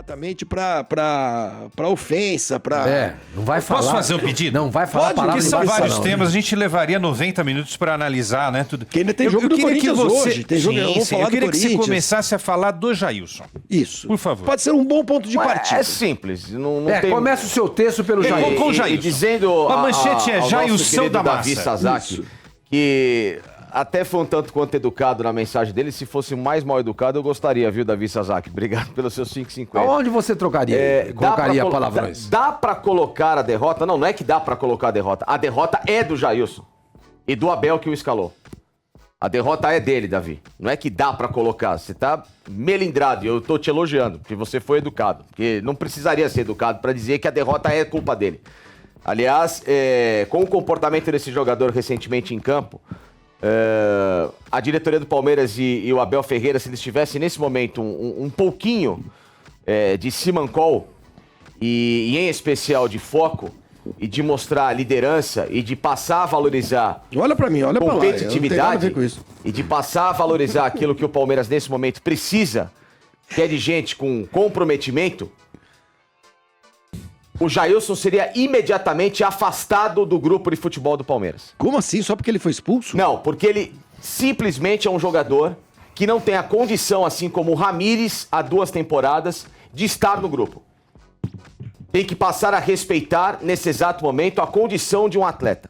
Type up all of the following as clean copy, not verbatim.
Exatamente pra ofensa, não vai falar. Posso fazer um pedido? Não vai falar Porque palavras são vários não, temas, a gente levaria 90 minutos para analisar, né? Tudo. Porque ainda tem jogo do Corinthians hoje. Tem jogo, eu vou falar eu queria do que você Corinthians. começasse a falar do Jailson. Isso. Por favor. Pode ser um bom ponto de partida. É simples. Não tem... Começa o seu texto pelo Jailson. Com o Jailson. E dizendo A manchete é ao Jailson nosso querido da Davi massa. Sasaki, que até foi um tanto quanto educado na mensagem dele. Se fosse mais mal educado, eu gostaria, viu, Davi Sasaki? Obrigado pelos seus 5,50. Aonde você trocaria? Colocaria palavrões? Dá pra colocar a derrota? Não é que dá pra colocar a derrota. A derrota é do Jailson e do Abel que o escalou. A derrota é dele, Davi. Não é que dá pra colocar. Você tá melindrado e eu tô te elogiando, porque você foi educado. Porque não precisaria ser educado pra dizer que a derrota é culpa dele. Aliás, com o comportamento desse jogador recentemente em campo, a diretoria do Palmeiras e o Abel Ferreira, se eles tivessem nesse momento um pouquinho de simancol e em especial de foco, e de mostrar liderança e de passar a valorizar Olha pra mim, olha pra lá. competitividade Com isso. e de passar a valorizar aquilo que o Palmeiras nesse momento precisa, que é de gente com comprometimento, o Jailson seria imediatamente afastado do grupo de futebol do Palmeiras. Como assim? Só porque ele foi expulso? Não, porque ele simplesmente é um jogador que não tem a condição, assim como o Ramires há 2 temporadas, de estar no grupo. Tem que passar a respeitar, nesse exato momento, a condição de um atleta.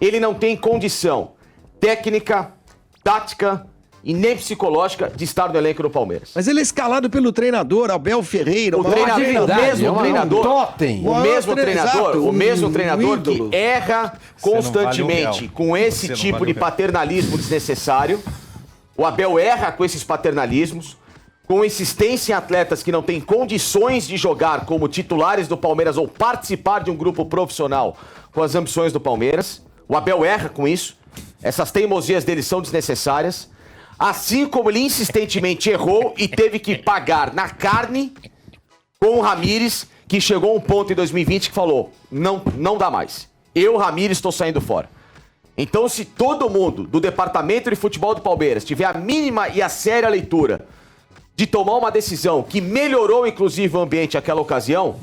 Ele não tem condição técnica, tática e nem psicológica de estar no elenco do Palmeiras. Mas ele é escalado pelo treinador, Abel Ferreira. O mesmo treinador que erra constantemente com esse tipo de paternalismo desnecessário. O Abel erra com esses paternalismos, com insistência em atletas que não têm condições de jogar como titulares do Palmeiras ou participar de um grupo profissional com as ambições do Palmeiras. O Abel erra com isso. Essas teimosias dele são desnecessárias. Assim como ele insistentemente errou e teve que pagar na carne com o Ramires, que chegou a um ponto em 2020 que falou, não dá mais. Eu, Ramires, estou saindo fora. Então, se todo mundo do departamento de futebol do Palmeiras tiver a mínima e a séria leitura de tomar uma decisão que melhorou, inclusive, o ambiente naquela ocasião,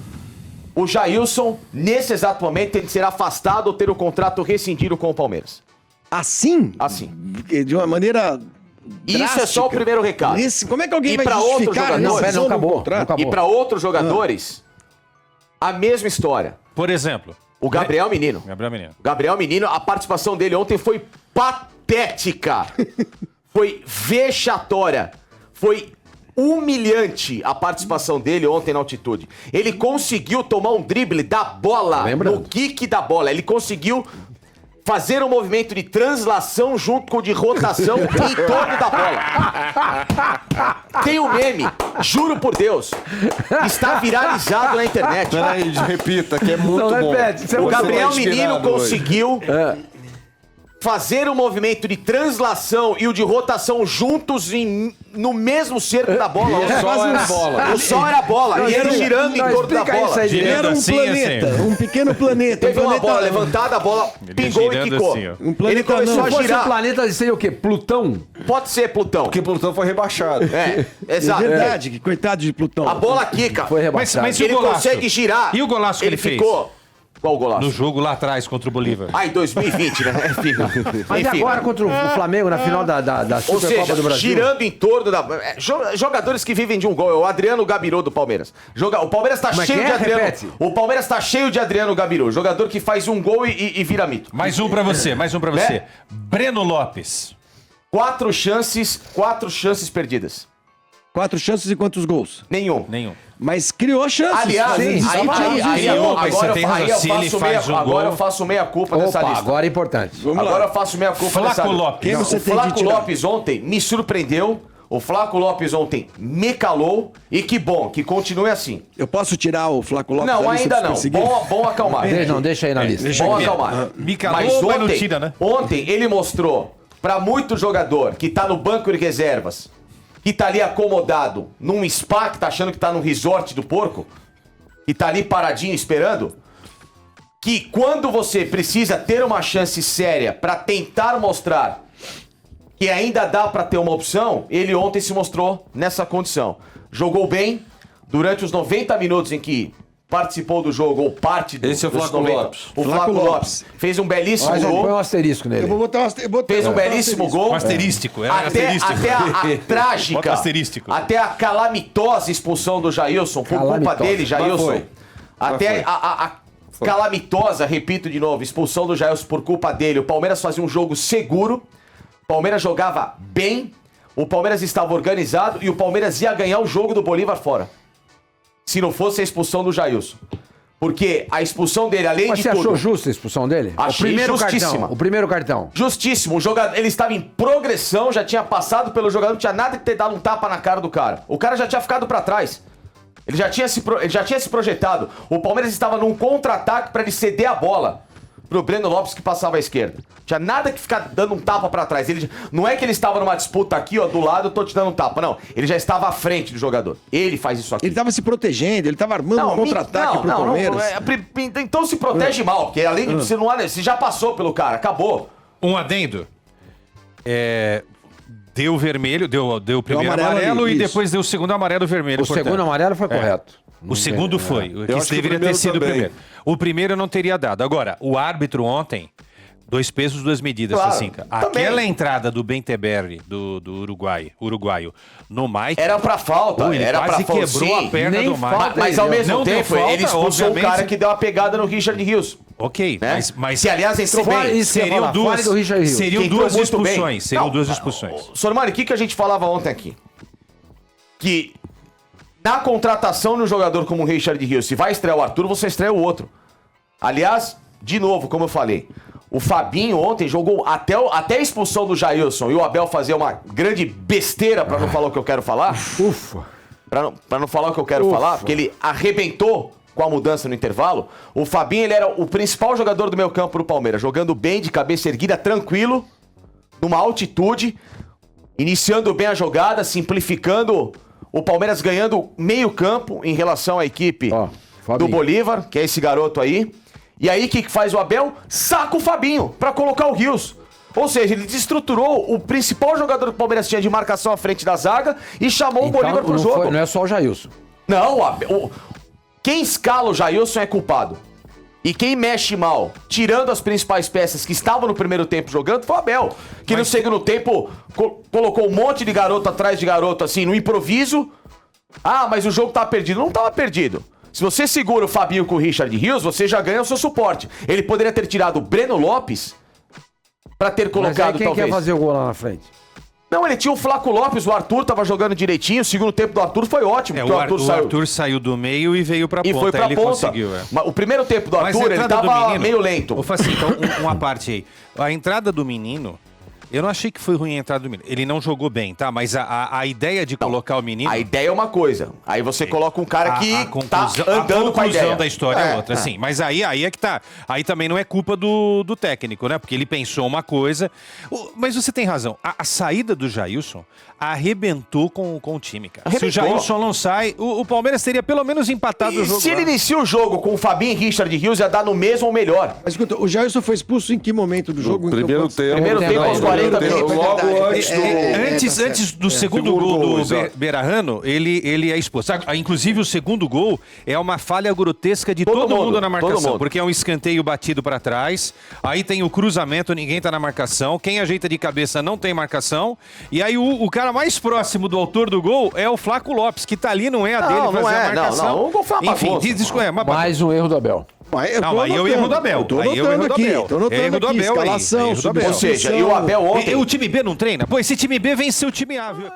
o Jailson, nesse exato momento, tem que ser afastado ou ter o contrato rescindido com o Palmeiras. Assim? Assim. De uma maneira Isso drástica. é só o primeiro recado. Como é que alguém E vai pra outros justificar? jogadores? Não, acabou. E para outros jogadores, a mesma história. Por exemplo, O Gabriel Menino. Gabriel Menino, a participação dele ontem foi patética. Foi vexatória. Foi humilhante a participação dele ontem na altitude. Ele conseguiu tomar um drible da bola, no kick da bola. Ele conseguiu fazer um movimento de translação junto com o de rotação em torno da bola. Tem um meme, juro por Deus, está viralizado na internet. Peraí, repita, que é muito bom. O Gabriel Menino conseguiu fazer um movimento de translação e o de rotação juntos no mesmo cerco da bola. O sol era a bola. O sol era a bola. E ele girando em torno da bola. Ele era um planeta, um pequeno planeta. Teve uma bola levantada, a bola pingou e quicou. Assim, Um planeta Ele começou a Se fosse girar. um planeta, seria o quê? Plutão? Pode ser Plutão. Porque Plutão foi rebaixado. É, É exato. verdade, que coitado de Plutão. A bola quica. Foi rebaixado. Mas e o Ele golaço? consegue girar. E o golaço que ele fez? ficou. Qual golaço? No jogo lá atrás contra o Bolívar. Ah, em 2020, né? Enfim. Mas e agora contra o Flamengo na final da Ou Supercopa seja, do Brasil? girando em torno da... Jogadores que vivem de um gol. É o Adriano Gabiru do Palmeiras. O Palmeiras tá Como é cheio que é? de Adriano... Repete. O Palmeiras tá cheio de Adriano Gabiru. Jogador que faz um gol e vira mito. Mais um pra você. Né? Breno Lopes. 4 chances perdidas. 4 chances e quantos gols? Nenhum. Mas criou chances. Aliás, agora eu faço meia-culpa dessa Opa, lista. agora é importante. Agora eu faço meia-culpa dessa Flaco lista. Lopes. Quem você O tem de Flaco tirar? Lopes ontem me surpreendeu. O Flaco Lopes ontem me calou. E que bom, que continue assim. Eu posso tirar o Flaco Lopes Não, da lista ainda dos não. perseguidos? Bom acalmar. Deixa aí na lista. Bom acalmar. Me calou, Mas mas não ontem, tira, né? ontem ele mostrou pra muito jogador que tá no banco de reservas, que tá ali acomodado num spa, que tá achando que tá num resort do porco, e tá ali paradinho esperando, que quando você precisa ter uma chance séria pra tentar mostrar que ainda dá pra ter uma opção, ele ontem se mostrou nessa condição. Jogou bem, durante os 90 minutos em que participou do jogo, ou parte do, Esse é o dos Flaco Lopes. O Flaco Lopes fez um belíssimo Mas põe um gol. asterisco nele. Eu vou botar Fez um belíssimo gol. Um asterístico. É Até, asterístico. até a trágica, Bota asterístico. até a calamitosa expulsão do Jailson, por culpa Calamitosa. dele, Jailson. foi. Até a calamitosa, repito de novo, expulsão do Jailson por culpa dele. O Palmeiras fazia um jogo seguro, o Palmeiras jogava bem, o Palmeiras estava organizado e o Palmeiras ia ganhar o jogo do Bolívar fora. Se não fosse a expulsão do Jailson. Porque a expulsão dele, além Mas de você tudo... achou justa a expulsão dele? Achei justíssima. cartão. O primeiro cartão. Justíssimo. O jogador, ele estava em progressão, já tinha passado pelo jogador, não tinha nada que ter dado um tapa na cara do cara. O cara já tinha ficado pra trás. Ele já tinha se projetado. O Palmeiras estava num contra-ataque pra ele ceder a bola pro Breno Lopes que passava à esquerda. Tinha nada que ficar dando um tapa pra trás. Não é que ele estava numa disputa aqui, ó, do lado, eu tô te dando um tapa. Não, ele já estava à frente do jogador. Ele faz isso aqui. Ele tava se protegendo, ele tava armando um contra-ataque pro Palmeiras. Então se protege mal, porque além de você já passou pelo cara, acabou. Um adendo. Deu vermelho, deu o primeiro amarelo amarelo ali, e isso. depois deu o segundo amarelo e vermelho. O segundo amarelo foi correto. O segundo foi. O que acho que o deveria ter primeiro sido o também. primeiro. O primeiro eu não teria dado. Agora, o árbitro ontem, 2 pesos, 2 medidas, Claro, Sacinca. também. Aquela entrada do Benteberri, do uruguaio, no Mike. Era pra falta, Pô, ele era pra quase falta. quebrou Sim, a perna nem do Mike. falta Mas ao mesmo Não deu tempo, falta, ele expulsou o obviamente. cara que deu uma pegada no Richard Rios. Ok, Né? mas Que, aliás, entrou seriam bem. Isso que eu ia falar, duas, fale do Richard Rios. seriam Que entrou duas muito bem. expulsões. Seriam Não, duas expulsões. Sormani, o que a gente falava ontem aqui? Que na contratação de um jogador como o Richard Rios, se vai estrear o Arthur, você estreia o outro. Aliás, de novo, como eu falei, o Fabinho ontem jogou até a expulsão do Jailson e o Abel fazer uma grande besteira, pra não falar o que eu quero falar. Ufa. Pra não falar o que eu quero falar, porque ele arrebentou com a mudança no intervalo. O Fabinho, ele era o principal jogador do meio campo do Palmeiras, jogando bem, de cabeça erguida, tranquilo, numa altitude, iniciando bem a jogada, simplificando, o Palmeiras ganhando meio campo em relação à equipe Ó, do Fabinho. Bolívar, que é esse garoto aí. E aí, o que faz o Abel? Saca o Fabinho pra colocar o Rios. Ou seja, ele desestruturou o principal jogador que o Palmeiras tinha de marcação à frente da zaga e chamou o Bolívar pro não jogo. não é só o Jailson. Não, quem escala o Jailson é culpado. E quem mexe mal, tirando as principais peças que estavam no primeiro tempo jogando, foi o Abel. Que no segundo tempo colocou um monte de garoto atrás de garoto, assim, no improviso. Ah, mas o jogo tava perdido. Não tava perdido. Se você segura o Fabinho com o Richard Rios, você já ganha o seu suporte. Ele poderia ter tirado o Breno Lopes pra ter Mas aí colocado, quem talvez. quer fazer o gol lá na frente? Não, ele tinha o Flaco Lopes, o Arthur tava jogando direitinho. O segundo tempo do Arthur foi ótimo. porque O Arthur saiu do meio e veio pra E ponta. foi pra ele ponta. conseguiu, Mas o primeiro tempo do Mas a Arthur, ele entrada do tava menino- meio lento. Ô, Facinho, então, uma parte aí. A entrada do menino, eu não achei que foi ruim a entrada do menino. Ele não jogou bem, tá? Mas a ideia de colocar o menino... A ideia é uma coisa. Aí você coloca um cara que tá a andando com a ideia. conclusão da história é outra, sim. Mas aí é que tá. Aí também não é culpa do técnico, né? Porque ele pensou uma coisa. Mas você tem razão. A saída do Jailson arrebentou com o time, cara. Arrebentou. Se o Jailson não sai, o Palmeiras teria pelo menos empatado E o jogo. se ele lá. inicia o jogo com o Fabinho e Richard Rios, ia dar no mesmo ou melhor. Mas escuta, o Jailson foi expulso em que momento do jogo? Primeiro tempo. Primeiro tempo aos 40 minutos. Logo antes do... Antes do segundo gol do exato. Berarrano, ele é expulso. Inclusive, o segundo gol é uma falha grotesca de todo mundo na todo marcação. mundo. Porque é um escanteio batido pra trás, aí tem o cruzamento, ninguém tá na marcação, quem ajeita de cabeça não tem marcação, e aí o cara mais próximo do autor do gol é o Flaco Lopes, que tá ali, não é a dele Não, fazer não é, a marcação. não. O gol foi uma Enfim, bagunça. uma bagunça. Mais um erro do Abel. Não, aí é o erro do Abel. Tô Aí é o erro anotando do aqui, Abel. tô anotando Erro do aqui, Abel aí. escalação, Erro do Abel. Ou seja, e o Abel ontem... O time B não treina? Pô, esse time B venceu o time A, viu?